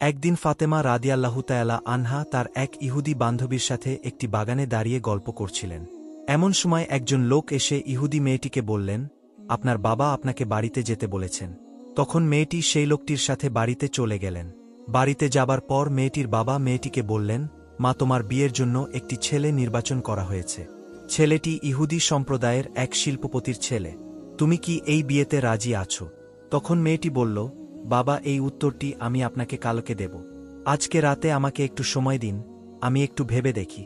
একদিন ফাতেমা রাদিয়াল্লাহু তাআলা আনহা তার এক ইহুদি বান্ধবীর সাথে একটি বাগানে দাঁড়িয়ে গল্প করছিলেন। এমন সময় একজন লোক এসে ইহুদি মেয়েটিকে বললেন, আপনার বাবা আপনাকে বাড়িতে যেতে বলেছেন। তখন মেয়েটি সেই লোকটির সাথে বাড়িতে চলে গেলেন। বাড়িতে যাবার পর মেয়েটির বাবা মেয়েটিকে বললেন, মা, তোমার বিয়ের জন্য একটি ছেলে নির্বাচন করা হয়েছে। ছেলেটি ইহুদি সম্প্রদায়ের এক শিল্পপতির ছেলে। তুমি কি এই বিয়েতে রাজি আছো? তখন মেয়েটি বলল, বাবা, এই উত্তরটি আমি আপনাকে কালকে দেব। আজকে রাতে আমাকে একটু সময় দিন, আমি একটু ভেবে দেখি।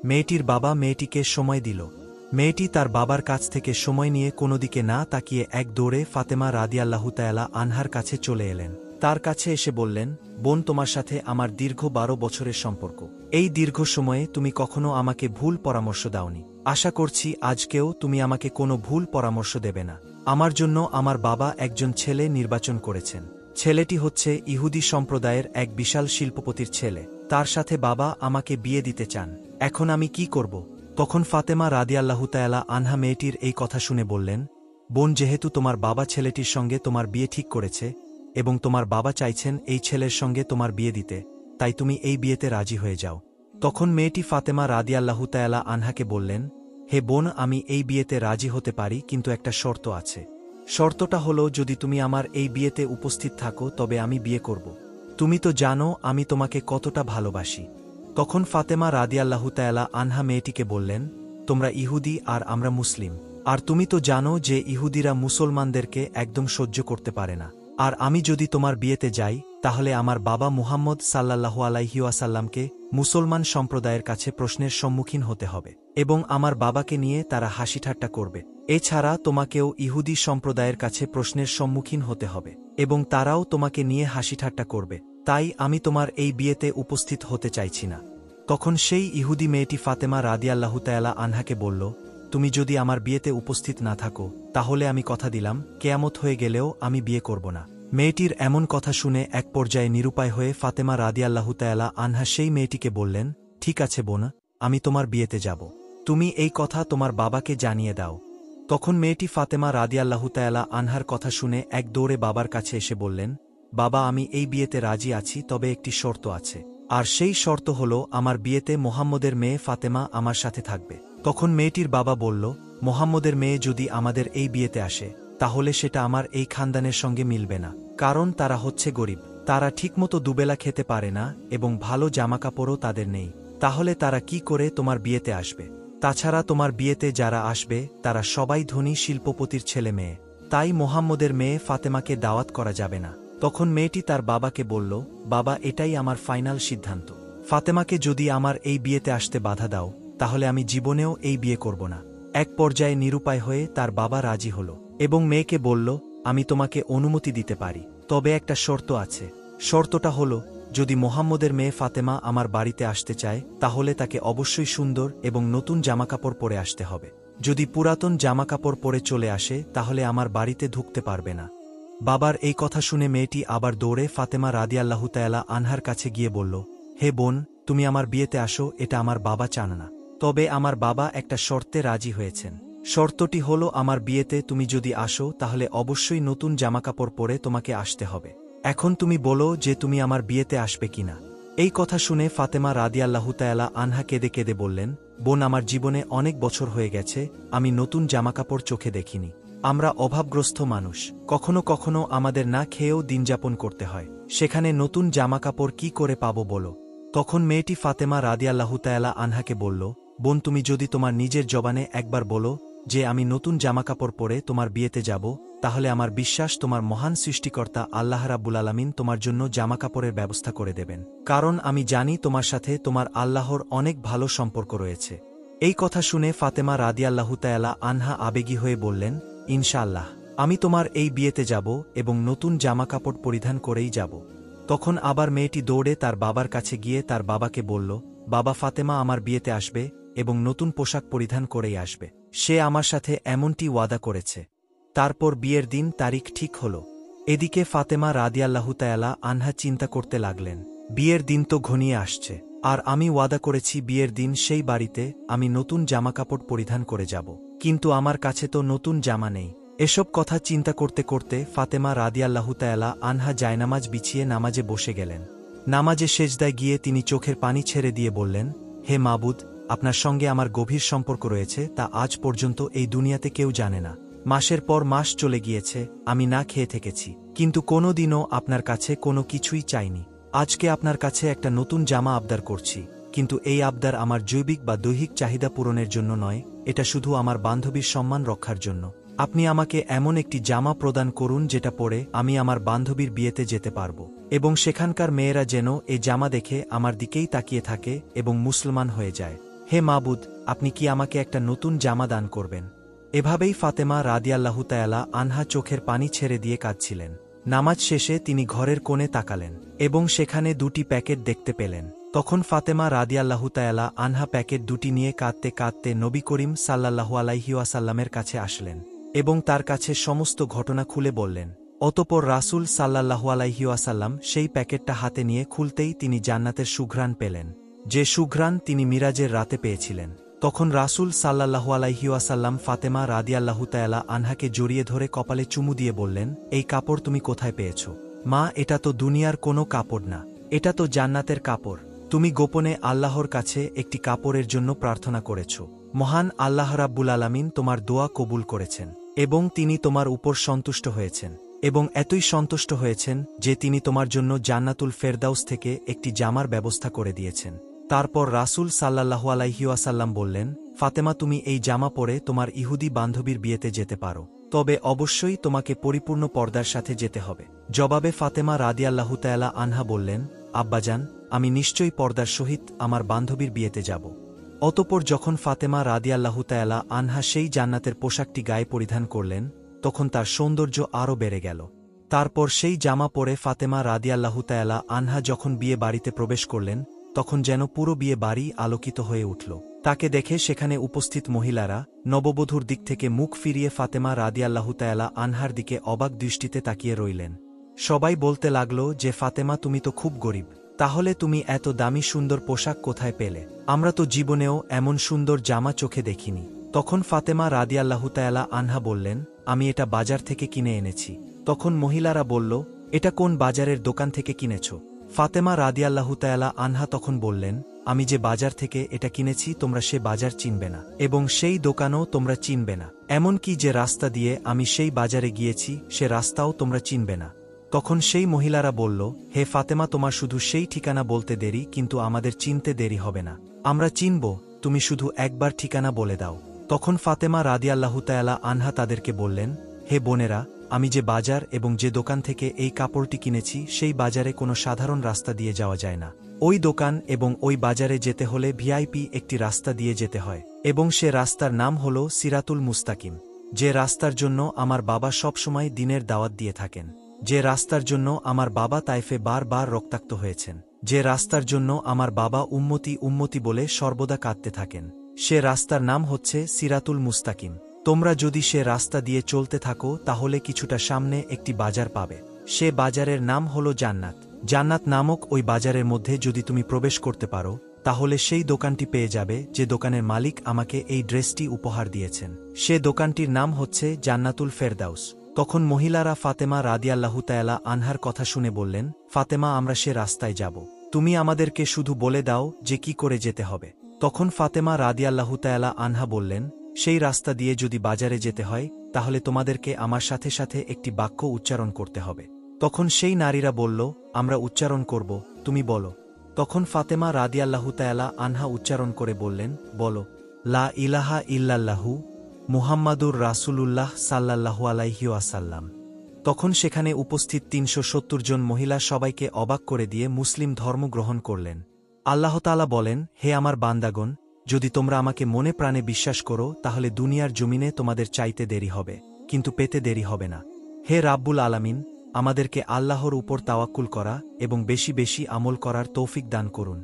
মেয়েটির বাবা মেয়েটিকে সময় দিল। মেয়েটি তার বাবার কাছ থেকে সময় নিয়ে কোনো দিকে না তাকিয়ে এক দৌড়ে ফাতেমা রাদিয়াল্লাহু তাআলা আনহার কাছে চলে এলেন। তার কাছে এসে বললেন, বোন, তোমার সাথে আমার দীর্ঘ 12 বছরের সম্পর্ক। এই দীর্ঘ সময়ে তুমি কখনো আমাকে ভুল পরামর্শ দাওনি। আশা করছি আজকেও তুমি আমাকে কোনো ভুল পরামর্শ দেবে না। আমার জন্য আমার বাবা একজন ছেলে নির্বাচন করেছেন। ছেলেটি হচ্ছে ইহুদি সম্প্রদায়ের এক বিশাল শিল্পপতির ছেলে। তার সাথে বাবা আমাকে বিয়ে দিতে চান। এখন আমি কি করব? তখন ফাতেমা রাদিয়াল্লাহু তাআলা আনহা মেয়েটির এই কথা শুনে বললেন, বোন, যেহেতু তোমার বাবা ছেলেটির সঙ্গে তোমার বিয়ে ঠিক করেছে এবং তোমার বাবা চাইছেন এই ছেলের সঙ্গে তোমার বিয়ে দিতে, তাই তুমি এই বিয়েতে রাজি হয়ে যাও। তখন মেয়েটি ফাতেমা রাদিয়াল্লাহু তাআলা আনহাকে বললেন, হে বোন, আমি এই বিয়েতে রাজি হতে পারি, কিন্তু একটা শর্ত আছে। শর্তটা হলো, যদি তুমি আমার এই বিয়েতে উপস্থিত থাকো তবে আমি বিয়ে করব। তুমি তো জানো আমি তোমাকে কতটা ভালোবাসি। তখন ফাতেমা রাদিয়াল্লাহু তাআলা আনহা মেয়েটিকে বললেন, তোমরা ইহুদি আর আমরা মুসলিম, আর তুমি তো জানো যে ইহুদিরা মুসলমানদেরকে একদম সহ্য করতে পারে না। আর আমি যদি তোমার বিয়েতে যাই তাহলে আমার বাবা মুহাম্মদ সাল্লাল্লাহু আলাইহি ওয়াসাল্লামকে মুসলমান সম্প্রদায়ের কাছে প্রশ্নের সম্মুখীন হতে হবে এবং আমার বাবাকে নিয়ে তারা হাসিঠাট্টা করবে। এছাড়া তোমাকেও ইহুদি সম্প্রদায়ের কাছে প্রশ্নের সম্মুখীন হতে হবে এবং তারাও তোমাকে নিয়ে হাসিঠাট্টা করবে। তাই আমি তোমার এই বিয়েতে উপস্থিত হতে চাইছি না। তখন সেই ইহুদি মেয়েটি ফাতেমা রাদিয়াল্লাহু তাআলা আনহাকে বলল, তুমি যদি আমার বিয়েতে উপস্থিত না থাকো তাহলে আমি কথা দিলাম কিয়ামত হয়ে গেলেও আমি বিয়ে করব না। মেয়েটির এমন কথা শুনে এক পর্যায়ে নিরুপায় হয়ে ফাতেমা রাদিয়াল্লাহু তাআলা আনহা সেই মেয়েটিকে বললেন, ঠিক আছে বোন, আমি তোমার বিয়েতে যাব। তুমি এই কথা তোমার বাবাকে জানিয়ে দাও। তখন মেয়েটি ফাতেমা রাদিয়াল্লাহু তাআলা আনহার কথা শুনে এক দৌড়ে বাবার কাছে এসে বললেন, বাবা, আমি এই বিয়েতে রাজি আছি, তবে একটি শর্ত আছে। আর সেই শর্ত হল, আমার বিয়েতে মুহাম্মদের মেয়ে ফাতেমা আমার সাথে থাকবে। তখন মেয়েটির বাবা বলল, মুহাম্মদের মেয়ে যদি আমাদের এই বিয়েতে আসে তাহলে সেটা আমার এই খানদানের সঙ্গে মিলবে না, কারণ তারা হচ্ছে গরিব। তারা ঠিকমতো দুবেলা খেতে পারে না এবং ভালো জামাকাপড়ও তাদের নেই। তাহলে তারা কি করে তোমার বিয়েতে আসবে? তাছাড়া তোমার বিয়েতে যারা আসবে তারা সবাই ধনী শিল্পপতির ছেলে মেয়ে। তাই মুহাম্মদের মেয়ে ফাতেমাকে দাওয়াত করা যাবে না। তখন মেয়েটি তার বাবাকে বলল, বাবা, এটাই আমার ফাইনাল সিদ্ধান্ত। ফাতেমাকে যদি আমার এই বিয়েতে আসতে বাধা দাও তাহলে আমি জীবনেও এই বিয়ে করব না। এক পর্যায়ে নিরুপায় হয়ে তার বাবা রাজি হল এবং মেয়েকে বলল, আমি তোমাকে অনুমতি দিতে পারি, তবে একটা শর্ত আছে। শর্তটা হলো, যদি মুহাম্মদের মেয়ে ফাতেমা আমার বাড়িতে আসতে চায় তাহলে তাকে অবশ্যই সুন্দর এবং নতুন জামাকাপড় পরে আসতে হবে। যদি পুরাতন জামাকাপড় পরে চলে আসে তাহলে আমার বাড়িতে ঢুকতে পারবে না। বাবার এই কথা শুনে মেয়েটি আবার দৌড়ে ফাতেমা রাদিয়াল্লাহু তাআলা আনহার কাছে গিয়ে বলল, হে বোন, তুমি আমার বিয়েতে আসো, এটা আমার বাবা চান না। তবে আমার বাবা একটা শর্তে রাজি হয়েছেন। শর্তটি হলো, আমার বিয়েতে তুমি যদি আসো তাহলে অবশ্যই নতুন জামাকাপড় পরে তোমাকে আসতে হবে। এখন তুমি বলো যে তুমি আমার বিয়েতে আসবে কিনা। এই কথা শুনে ফাতেমা রাদিয়াল্লাহু তাআলা আনহা কেঁদে কেঁদে বললেন, বোন, আমার জীবনে অনেক বছর হয়ে গেছে আমি নতুন জামাকাপড় চোখে দেখিনি। আমরা অভাবগ্রস্ত মানুষ, কখনো কখনো আমাদের না খেয়েও দিনযাপন করতে হয়, সেখানে নতুন জামাকাপড় কি করে পাবো বলো? তখন মেয়েটি ফাতেমা রাদিয়াল্লাহু তাআলা আনহাকে বলল, বোন, তুমি যদি তোমার নিজের জবানে একবার বলো যে আমি নতুন জামাকাপড় পরে তোমার বিয়েতে যাব, তাহলে আমার বিশ্বাস তোমার মহান সৃষ্টিকর্তা আল্লাহ রাব্বুল আলামিন তোমার জন্য জামাকাপড়ের ব্যবস্থা করে দেবেন, কারণ আমি জানি তোমার সাথে তোমার আল্লাহর অনেক ভালো সম্পর্ক রয়েছে। এই কথা শুনে ফাতেমা রাদিয়াল্লাহু তাআলা আনহা আবেগী হয়ে বললেন, ইনশাআল্লাহ, আমি তোমার এই বিয়েতে যাব এবং নতুন জামাকাপড় পরিধান করেই যাব। তখন আবার মেয়েটি দৌড়ে তার বাবার কাছে গিয়ে তার বাবাকে বলল, বাবা, ফাতেমা আমার বিয়েতে আসবে এবং নতুন পোশাক পরিধান করেই আসবে। সে আমার সাথে এমনটি ওয়াদা করেছে। তারপর বিয়ের দিন তারিখ ঠিক হল। এদিকে ফাতেমা রাদিয়াল্লাহু তাআলা আনহা চিন্তা করতে লাগলেন, বিয়ের দিন তো ঘনিয়ে আসছে, আর আমি ওয়াদা করেছি বিয়ের দিন সেই বাড়িতে আমি নতুন জামাকাপড় পরিধান করে যাব, কিন্তু আমার কাছে তো নতুন জামা নেই। এসব কথা চিন্তা করতে করতে ফাতেমা রাদিয়াল্লাহু তাআলা আনহা জায়নামাজ বিছিয়ে নামাজে বসে গেলেন। নামাজে সেজদায় গিয়ে তিনি চোখের পানি ছেড়ে দিয়ে বললেন, হে মাবুদ, আপনার সঙ্গে আমার গভীর সম্পর্ক রয়েছে তা আজ পর্যন্ত এই দুনিয়াতে কেউ জানে না। মাসের পর মাস চলে গিয়েছে, আমি না খেয়ে থেকেছি, কিন্তু কোনো দিনও আপনার কাছে কোনো কিছুই চাইনি। আজকে আপনার কাছে একটা নতুন জামা আবদার করছি, কিন্তু এই আবদার আমার জৈবিক বা দৈহিক চাহিদা পূরণের জন্য নয়, এটা শুধু আমার বান্ধবীর সম্মান রক্ষার জন্য। আপনি আমাকে এমন একটি জামা প্রদান করুন যেটা পরে আমি আমার বান্ধবীর বিয়েতে যেতে পারব, এবং সেখানকার মেয়েরা যেন এই জামা দেখে আমার দিকেই তাকিয়ে থাকে এবং মুসলমান হয়ে যায়। হে মাবুদ, আপনি কি আমাকে একটা নতুন জামা দান করবেন? এভাবেই ফাতেমা রাদিয়াল্লাহু তাআলা আনহা চোখের পানি ছেড়ে দিয়ে কাঁদছিলেন। নামাজ শেষে তিনি ঘরের কোণে তাকালেন এবং সেখানে দুটি প্যাকেট দেখতে পেলেন। তখন ফাতেমা রাদিয়াল্লাহু তাআলা আনহা প্যাকেট দুটি নিয়ে কাঁদতে কাঁদতে নবী করিম সাল্লাল্লাহু আলাইহি ওয়াসাল্লামের কাছে আসলেন এবং তার কাছে সমস্ত ঘটনা খুলে বললেন। অতঃপর রাসূল সাল্লাল্লাহু আলাইহি ওয়াসাল্লাম সেই প্যাকেটটা হাতে নিয়ে খুলতেই তিনি জান্নাতের সুঘ্রাণ পেলেন, যে সুঘ্রাণ তিনি মিরাজের রাতে পেয়েছিলেন। তখন রাসূল সাল্লাল্লাহু আলাইহি ওয়াসাল্লাম ফাতেমা রাদিয়াল্লাহু তাআলা আনহাকে জড়িয়ে ধরে কপালে চুমু দিয়ে বললেন, এই কাপড় তুমি কোথায় পেয়েছ? মা, এটা তো দুনিয়ার কোনো কাপড় না, এটা তো জান্নাতের কাপড়। তুমি গোপনে আল্লাহর কাছে একটি কাপড়ের জন্য প্রার্থনা করেছ। মহান আল্লাহ রাব্বুল আলামিন তোমার দোয়া কবুল করেছেন এবং তিনি তোমার উপর সন্তুষ্ট হয়েছেন, এবং এতই সন্তুষ্ট হয়েছেন যে তিনি তোমার জন্য জান্নাতুল ফেরদাউস থেকে একটি জামার ব্যবস্থা করে দিয়েছেন। তারপর রাসূল সাল্লাল্লাহু আলাইহি ওয়াসাল্লাম বললেন, ফাতেমা, তুমি এই জামা পরে তোমার ইহুদি বান্ধবীর বিয়েতে যেতে পারো, তবে অবশ্যই তোমাকে পরিপূর্ণ পর্দার সাথে যেতে হবে। জবাবে ফাতেমা রাদিয়াল্লাহু তাআলা আনহা বললেন, আব্বাজান, আমি নিশ্চয়ই পর্দার সহিত আমার বান্ধবীর বিয়েতে যাব। অতঃপর যখন ফাতেমা রাদিয়াল্লাহু তাআলা আনহা সেই জান্নাতের পোশাকটি গায়ে পরিধান করলেন, তখন তার সৌন্দর্য আরও বেড়ে গেল। তারপর সেই জামা পরে ফাতেমা রাদিয়াল্লাহু তাআলা আনহা যখন বিয়ে বাড়িতে প্রবেশ করলেন, তখন যেন পুরো বিয়ে বাড়ি আলোকিত হয়ে উঠল। তাকে দেখে সেখানে উপস্থিত মহিলারা নববধূর দিক থেকে মুখ ফিরিয়ে ফাতেমা রাদিয়াল্লাহু তাআলা আনহার দিকে অবাক দৃষ্টিতে তাকিয়ে রইলেন। সবাই বলতে লাগল যে, ফাতেমা, তুমি তো খুব গরিব, তাহলে তুমি এত দামি সুন্দর পোশাক কোথায় পেলে? আমরা তো জীবনেও এমন সুন্দর জামা চোখে দেখিনি। তখন ফাতেমা রাদিয়াল্লাহু তাআলা আনহা বললেন, আমি এটা বাজার থেকে কিনে এনেছি। তখন মহিলারা বলল, এটা কোন বাজারের দোকান থেকে কিনেছ? ফাতেমা রাদিয়াল্লাহু তাআলা আনহা তখন বললেন, আমি যে বাজার থেকে এটা কিনেছি তোমরা সে বাজার চিনবে না, এবং সেই দোকানও তোমরা চিনবে না, এমনকি যে রাস্তা দিয়ে আমি সেই বাজারে গিয়েছি সে রাস্তাও তোমরা চিনবে না। তখন সেই মহিলারা বলল, হে ফাতেমা, তোমার শুধু সেই ঠিকানা বলতে দেরি, কিন্তু আমাদের চিনতে দেরি হবে না, আমরা চিনব, তুমি শুধু একবার ঠিকানা বলে দাও। তখন ফাতেমা রাদিয়াল্লাহু তাআলা আনহা তাদেরকে বললেন, হে বোনেরা, আমি যে বাজার এবং যে দোকান থেকে এই কাপড়টি কিনেছি সেই বাজারে কোনো সাধারণ রাস্তা দিয়ে যাওয়া যায় না। ওই দোকান এবং ওই বাজারে যেতে হলে ভিআইপি একটি রাস্তা দিয়ে যেতে হয়, এবং সে রাস্তার নাম হল সিরাতুল মুস্তাকিম, যে রাস্তার জন্য আমার বাবা সবসময় দিনের দাওয়াত দিয়ে থাকেন, যে রাস্তার জন্য আমার বাবা তায়েফে বারবার রক্তাক্ত হয়েছেন, যে রাস্তার জন্য আমার বাবা উম্মতি উম্মতি বলে সর্বদা কাঁদতে থাকেন, সে রাস্তার নাম হচ্ছে সিরাতুল মুস্তাকিম। তোমরা যদি সে রাস্তা দিয়ে চলতে থাকো তাহলে কিছুটা সামনে একটি বাজার পাবে, সে বাজারের নাম হল জান্নাত। জান্নাত নামক ওই বাজারের মধ্যে যদি তুমি প্রবেশ করতে পারো তাহলে সেই দোকানটি পেয়ে যাবে যে দোকানের মালিক আমাকে এই ড্রেসটি উপহার দিয়েছেন, সে দোকানটির নাম হচ্ছে জান্নাতুল ফেরদাউস। তখন মহিলারা ফাতেমা রাদিয়াল্লাহু তাআলা আনহার কথা শুনে বললেন, ফাতেমা, আমরা সে রাস্তায় যাব, তুমি আমাদেরকে শুধু বলে দাও যে কি করে যেতে হবে। তখন ফাতেমা রাদিয়াল্লাহু তাআলা আনহা বললেন, সেই রাস্তা দিয়ে যদি বাজারে যেতে হয় তাহলে তোমাদেরকে আমার সাথে সাথে একটি বাক্য উচ্চারণ করতে হবে। তখন সেই নারীরা বলল, আমরা উচ্চারণ করব, তুমি বলো। তখন ফাতেমা রাদিয়াল্লাহু তাআলা আনহা উচ্চারণ করে বললেন, বলো, লা ইলাহা ইল্লাল্লাহু মুহাম্মাদুর রাসূলুল্লাহ সাল্লাল্লাহু আলাইহি ওয়াসাল্লাম। তখন সেখানে উপস্থিত ৩৭০ জন মহিলা সবাইকে অবাক করে দিয়ে মুসলিম ধর্ম গ্রহণ করলেন। আল্লাহ তাআলা বলেন, হে আমার বান্দাগণ, যদি তোমরা আমাকে মনে প্রাণে বিশ্বাস করো তাহলে দুনিয়ার জমিনে তোমাদের চাইতে দেরি হবে, কিন্তু পেতে দেরি হবে না। হে রাব্বুল আলামিন, আমাদেরকে আল্লাহর উপর তাওয়াক্কুল করা এবং বেশি বেশি আমল করার তৌফিক দান করুন,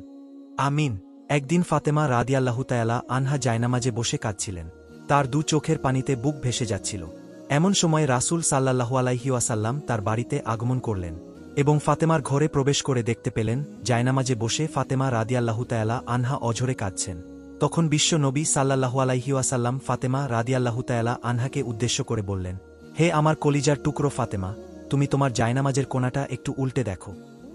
আমিন। একদিন ফাতেমা রাদিয়াল্লাহু তাআলা আনহা জায়নামাজে বসে কাঁদছিলেন, তার দু চোখের পানিতে বুক ভেসে যাচ্ছিল। এমন সময় রাসূল সাল্লাল্লাহু আলাইহি ওয়াসাল্লাম তার বাড়িতে আগমন করলেন এবং ফাতেমার ঘরে প্রবেশ করে দেখতে পেলেন জায়নামাজে বসে ফাতেমা রাদিয়াল্লাহু তাআলা আনহা অঝরে কাঁদছেন। তখন বিশ্ব নবী সাল্লাল্লাহু আলাইহি ওয়াসাল্লাম ফাতেমা রাদিয়াল্লাহু তাআলা আনহাকে উদ্দেশ্য করে বললেন, হে আমার কলিজার টুকরো ফাতেমা, তুমি তোমার জায়নামাজের কোণাটা একটু উল্টে দেখো।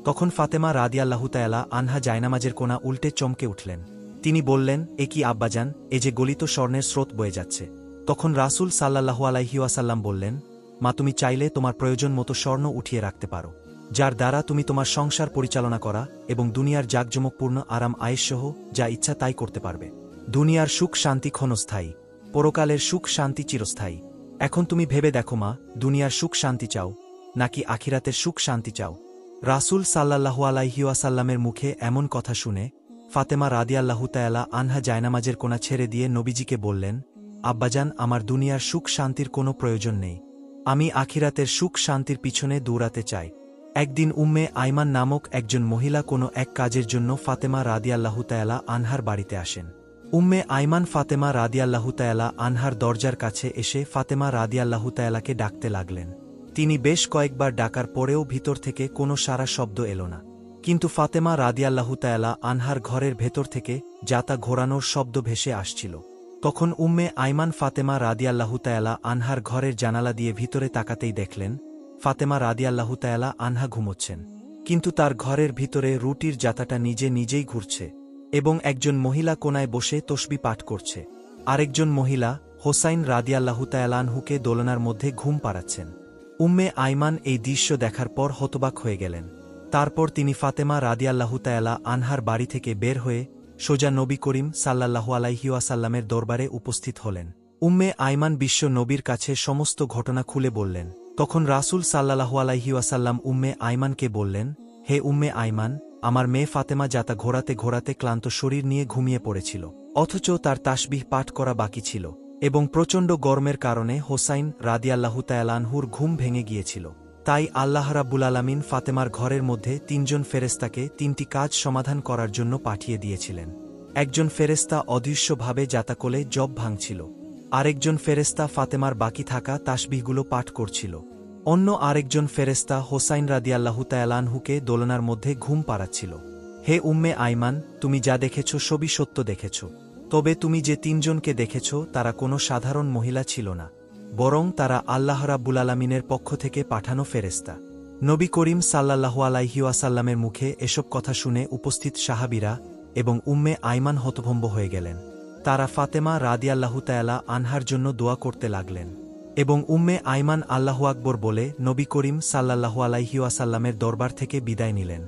তখন ফাতেমা রাদিয়াল্লাহু তাআলা আনহা জায়নামাজের কোণা উল্টে চমকে উঠলেন। তিনি বললেন, এ কি আব্বাজান, এ যে গলিত স্বর্ণের স্রোত বয়ে যাচ্ছে। তখন রাসূল সাল্লাল্লাহু আলাইহি ওয়াসাল্লাম বললেন, মা, তুমি চাইলে তোমার প্রয়োজন মতো স্বর্ণ উঠিয়ে রাখতে পারো, যার দ্বারা তুমি তোমার সংসার পরিচালনা করা এবং দুনিয়ার জাঁকজমকপূর্ণ আরাম আয়েশসহ যা ইচ্ছা তাই করতে পারবে। দুনিয়ার সুখ শান্তি ক্ষণস্থায়ী, পরকালের সুখ শান্তি চিরস্থায়ী। এখন তুমি ভেবে দেখো মা, দুনিয়ার সুখ শান্তি চাও নাকি আখিরাতের সুখ শান্তি চাও? রাসূল সাল্লাল্লাহু আলাইহি ওয়াসাল্লামের মুখে এমন কথা শুনে ফাতেমা রাদিয়াল্লাহু তাআলা আনহা জায়নামাজের কোণা ছেড়ে দিয়ে নবীজিকে বললেন, আব্বাজান, আমার দুনিয়ার সুখ শান্তির কোনো প্রয়োজন নেই, আমি আখিরাতের সুখ শান্তির পিছনে দৌড়াতে চাই। একদিন উম্মে আইমান নামক একজন মহিলা কোনো এক কাজের জন্য ফাতেমা রাদিয়াল্লাহু তাআলা আনহার বাড়িতে আসেন। উম্মে আইমান ফাতেমা রাদিয়াল্লাহু তাআলা আনহার দরজার কাছে এসে ফাতেমা রাদিয়াল্লাহু তাআলাকে ডাকতে লাগলেন। তিনি বেশ কয়েকবার ডাকার পরেও ভিতর থেকে কোনো সাড়া শব্দ এল না। কিন্তু ফাতেমা রাদিয়াল্লাহু তাআলা আনহার ঘরের ভেতর থেকে জাতা ঘোরানোর শব্দ ভেসে আসছিল। তখন উম্মে আইমান ফাতেমা রাদিয়াল্লাহু তাআলা আনহার ঘরের জানালা দিয়ে ভিতরে তাকাতেই দেখলেন ফাতেমা রাদিয়াল্লাহু তাআলা আনহা ঘুমোচ্ছেন, কিন্তু তার ঘরের ভিতরে রুটির জাতাটা নিজে নিজেই ঘুরছে এবং একজন মহিলা কোনায় বসে তসবিহ পাঠ করছে। আরেকজন মহিলা হোসাইন রাদিয়াল্লাহু তাআলা আনহুকে দোলনার মধ্যে ঘুম পাড়াচ্ছেন। উম্মে আইমান এই দৃশ্য দেখার পর হতবাক হয়ে গেলেন। তারপর তিনি ফাতেমা রাদিয়াল্লাহু তাআলা আনহার বাড়ি থেকে বের হয়ে সোজা নবী করিম সাল্লাল্লাহু আলাইহি ওয়াসাল্লামের দরবারে উপস্থিত হলেন। উম্মে আইমান বিশ্ব নবীর কাছে সমস্ত ঘটনা খুলে বললেন। তখন রাসূল সাল্লাল্লাহু আলাইহি ওয়াসাল্লাম উম্মে আইমানকে বললেন, হে উম্মে আইমান, আমার মেয়ে ফাতেমা জাতা ঘোরাতে ঘোরাতে ক্লান্ত শরীর নিয়ে ঘুমিয়ে পড়েছিল, অথচ তার তাসবিহ পাঠ করা বাকি ছিল এবং প্রচণ্ড গরমের কারণে হোসাইন রাদিয়াল্লাহু তাআলা আনহুর ঘুম ভেঙে গিয়েছিল। তাই আল্লাহ রাব্বুল আলামিন ফাতেমার ঘরের মধ্যে ৩ জন ফেরেশতাকে ৩টি কাজ সমাধান করার জন্য পাঠিয়ে দিয়েছিলেন। একজন ফেরেশতা অদৃশ্যভাবে জাতাকলে জব ভাঙছিল, আরেকজন ফেরেশতা ফাতেমার বাকি থাকা তাসবিহগুলো পাঠ করছিল, অন্য আরেকজন ফেরেশতা হোসাইন রাদিয়াল্লাহু তাআলা আনহুকে দোলনার মধ্যে ঘুম পাড়াচ্ছিল। হে উম্মে আইমান, তুমি যা দেখেছ সবই সত্য দেখেছ, তবে তুমি যে ৩ জনকে দেখেছ তারা কোনো সাধারণ মহিলা ছিল না, বরং তারা আল্লাহ রাব্বুল আলামিনের পক্ষ থেকে পাঠানো ফেরেশতা। নবী করিম সাল্লাল্লাহু আলাইহি ওয়াসাল্লামের মুখে এসব কথা শুনে উপস্থিত সাহাবীরা এবং উম্মে আইমান হতভম্ব হয়ে গেলেন। তারা ফাতেমা রাদিয়াল্লাহু তাআলা আনহার জন্য দোয়া করতে লাগলেন এবং উম্মে আইমান আল্লাহু আকবর বলে নবী করিম সাল্লাল্লাহু আলাইহি ওয়াসাল্লামের দরবার থেকে বিদায় নিলেন।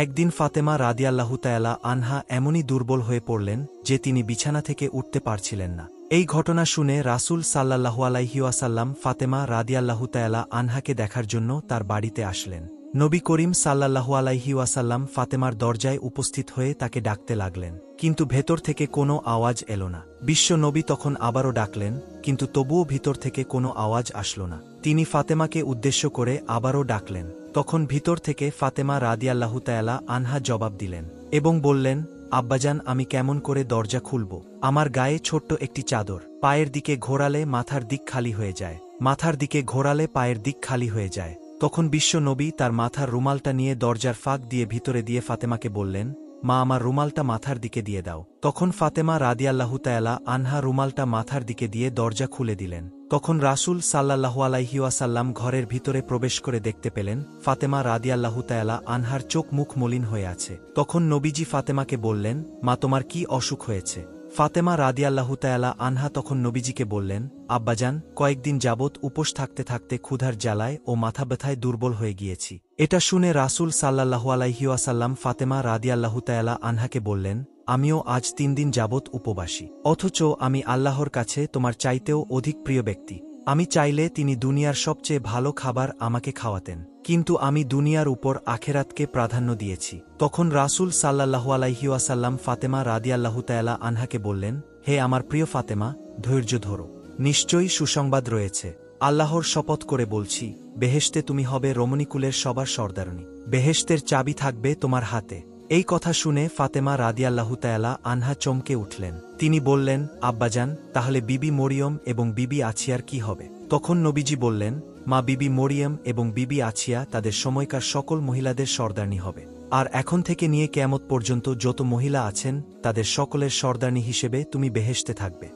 একদিন ফাতেমা রাদিয়াল্লাহু তাআলা আনহা এমনই দুর্বল হয়ে পড়লেন যে তিনি বিছানা থেকে উঠতে পারছিলেন না। এই ঘটনা শুনে রাসূল সাল্লাল্লাহু আলাইহি ওয়াসাল্লাম ফাতেমা রাদিয়াল্লাহু তাআলা আনহাকে দেখার জন্য তার বাড়িতে আসলেন। নবী করিম সাল্লাল্লাহু আলাইহি ওয়াসাল্লাম ফাতেমার দরজায় উপস্থিত হয়ে তাকে ডাকতে লাগলেন, কিন্তু ভেতর থেকে কোনো আওয়াজ এল না। বিশ্ব নবী তখন আবারও ডাকলেন, কিন্তু তবুও ভিতর থেকে কোনো আওয়াজ আসল না। তিনি ফাতেমাকে উদ্দেশ্য করে আবারও ডাকলেন। তখন ভিতর থেকে ফাতেমা রাদিয়াল্লাহু তাআলা আনহা জবাব দিলেন এবং বললেন, আব্বাজান, আমি কেমন করে দরজা খুলব? আমার গায়ে ছোট্ট একটি চাদর, পায়ের দিকে ঘোরালে মাথার দিক খালি হয়ে যায়, মাথার দিকে ঘোরালে পায়ের দিক খালি হয়ে যায়। তখন বিশ্ব নবী তার মাথার রুমালটা নিয়ে দরজার ফাঁক দিয়ে ভিতরে দিয়ে ফাতেমাকে বললেন, মা, আমার রুমালটা মাথার দিকে দিয়ে দাও। তখন ফাতেমা রাদিয়াল্লাহু তাআলা আনহা রুমালটা মাথার দিকে দিয়ে দরজা খুলে দিলেন। তখন রাসূল সাল্লাল্লাহু আলাইহি ওয়াসাল্লাম ঘরের ভিতরে প্রবেশ করে দেখতে পেলেন ফাতেমা রাদিয়াল্লাহু তাআলা আনহার চোখ মুখ মলিন হয়ে আছে। তখন নবীজি ফাতেমাকে বললেন, মা, তোমার কি অসুখ হয়েছে? ফাতেমা রাদিয়াল্লাহু তাআলা আনহা তখন নবীজিকে বললেন, আব্বাজান, কয়েকদিন যাবৎ উপোস থাকতে থাকতে ক্ষুধার জ্বালায় ও মাথা ব্যথায় দুর্বল হয়ে গিয়েছি। এটা শুনে রাসূল সাল্লাল্লাহু আলাইহি ওয়াসাল্লাম ফাতেমা রাদিয়াল্লাহু তাআলা আনহাকে বললেন, আমিও আজ ৩ দিন যাবৎ উপবাসী, অথচ আমি আল্লাহর কাছে তোমার চাইতেও অধিক প্রিয় ব্যক্তি। আমি চাইলে তিনি দুনিয়ার সবচেয়ে ভালো খাবার আমাকে খাওয়াতেন, কিন্তু আমি দুনিয়ার উপর আখেরাতকে প্রাধান্য দিয়েছি। তখন রাসূল সাল্লাল্লাহু আলাইহি ওয়াসাল্লাম ফাতেমা রাদিয়াল্লাহু তাআলা আনহাকে বললেন, হে আমার প্রিয় ফাতেমা, ধৈর্য ধরো, নিশ্চয়ই সুসংবাদ রয়েছে। আল্লাহর শপথ করে বলছি, বেহেশতে তুমি হবে রমণীকুলের সবার সর্দারনী, বেহেশতের চাবি থাকবে তোমার হাতে। এই কথা শুনে ফাতেমা রাদিয়াল্লাহু তাআলা আনহা চমকে উঠলেন। তিনি বললেন, আব্বাজান, তাহলে বিবি মরিয়ম এবং বিবি আছিয়ার কি হবে? তখন নবীজি বললেন, মা, বিবি মরিয়ম এবং বিবি আছিয়া তাদের সময়কার সকল মহিলাদের সর্দারনী হবে, আর এখন থেকে নিয়ে কিয়ামত পর্যন্ত যত মহিলা আছেন তাদের সকলের সর্দারনী হিসেবে তুমি বেহেশতে থাকবে।